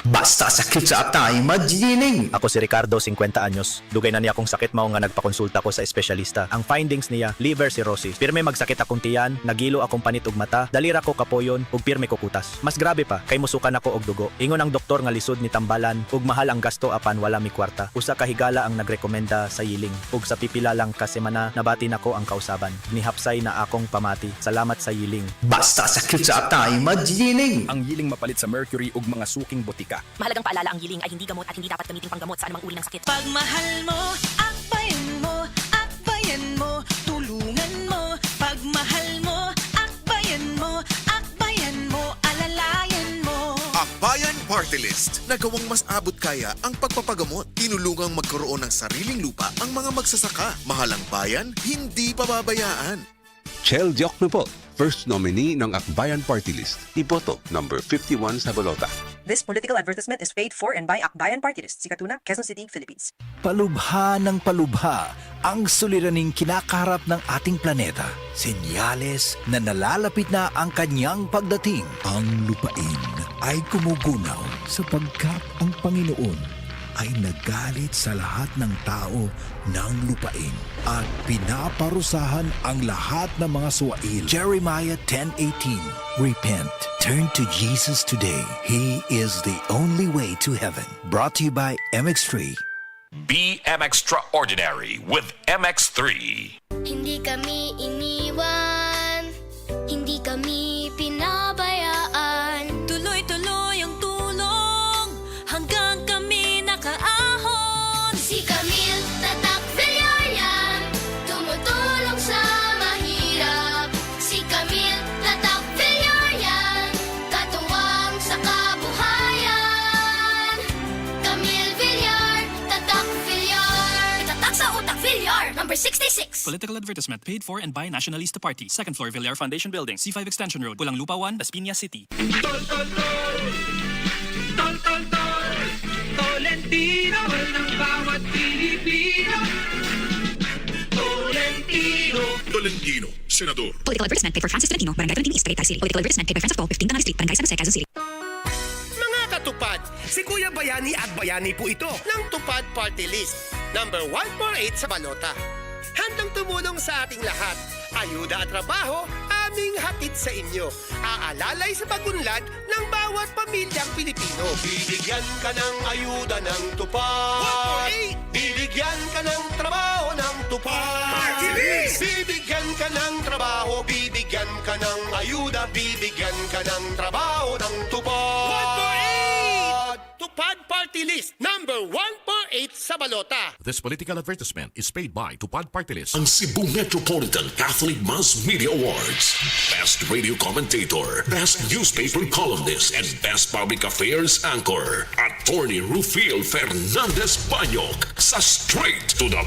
Basta sakit sa atay, magining. Ako si Ricardo, 50 anyos. Dugay na niya akong sakit mao nga nagpakonsulta ko sa espesyalista. Ang findings niya, liver cirrhosis. Pirme magsakit akong tiyan, nagilo akong panit ug mata, dalira ko kapoyon ug pirme ko kutas. Mas grabe pa, kay musukan ako og dugo. Ingon ang doktor nga lisod ni tambalan ug mahal ang gasto apan wala mi kwarta. Usa ka higala ang nagrekomenda sa yiling ug sa pipila lang ka semana nabati nako ang kausaban. Nihapsay na akong pamati. Salamat sa yiling. Basta sakit sa atay, magining. Ang yiling mapalit sa mercury ug mga suking botika. Mahalagang paalala, ang yiling ay hindi gamot at hindi dapat gamitin panggamot sa anumang uri ng sakit. Pagmahal mo, akbayan mo, akbayan mo, tulungan mo. Pagmahal mo, akbayan mo, akbayan mo, alalayan mo. Akbayan Party List. Nagawang mas abot kaya ang pagpapagamot. Tinulungang magkaroon ng sariling lupa ang mga magsasaka. Mahalang bayan, hindi pababayaan. Chel Diokno po, first nominee ng Akbayan Party List. Iboto number 51 sa bolota. This political advertisement is paid for and by Akbayan Party List, Sikatuna, Quezon City, Philippines. Palubha ng palubha ang suliraning kinakaharap ng ating planeta. Senyales na nalalapit na ang kanyang pagdating. Ang lupain ay kumugunaw sapagkat ang Panginoon ay nagalit sa lahat ng tao ng lupain at pinaparusahan ang lahat ng mga suwail. Jeremiah 10:18. Repent. Turn to Jesus today. He is the only way to heaven. Brought to you by MX3. Be Extraordinary with MX3. Hindi kami iniwan, hindi kami pinabayaan. Tuloy-tuloy ang tulong hanggang kami nakaahon. Si Camille Tatak Villarreal, tumutulong sa mahirap. Si Camille Tatak Villarreal, katuwang sa kabuhayan. Camille Villar, Tatak Villar, tatak sa utak Villar, number 66. Political advertisement paid for and by Nationalista Party. Second floor, Villar Foundation Building, C5 Extension Road, Pulang Lupa 1, Las Piñas City. Tolentino ng bawat Pilipino. Tolentino. Tolentino, Senador. Political advertisement paid for Francis Tolentino, Barangay 20 East, Tagaytay City. Political advertisement paid by Friends of Paul, 15 Tanana Street, Barangay San Jose, Quezon City. Mga katupad, si Kuya Bayani at Bayani po ito ng Tupad Party List. Number 148 sa balota. Handang tumulong sa ating lahat. Ayuda at trabaho, aming hatid sa inyo. Aalalay sa pagunlad ng bawat pamilyang Pilipino. Bibigyan ka ng ayuda ng tupad. 148! Bibigyan ka ng trabaho ng tupad. Party List! Bibigyan ka ng trabaho, bibigyan ka ng ayuda, bibigyan ka ng trabaho ng tupad. 148! Tupad Party List, number 148 sa balota. This political advertisement is paid by Tupad Party List. Ang Cebu Metropolitan Catholic Mass Media Awards. Best Radio Commentator, Best Newspaper Columnist, and Best Public Affairs Anchor. Attorney Rufiel Fernandez Banyok sa Straight to the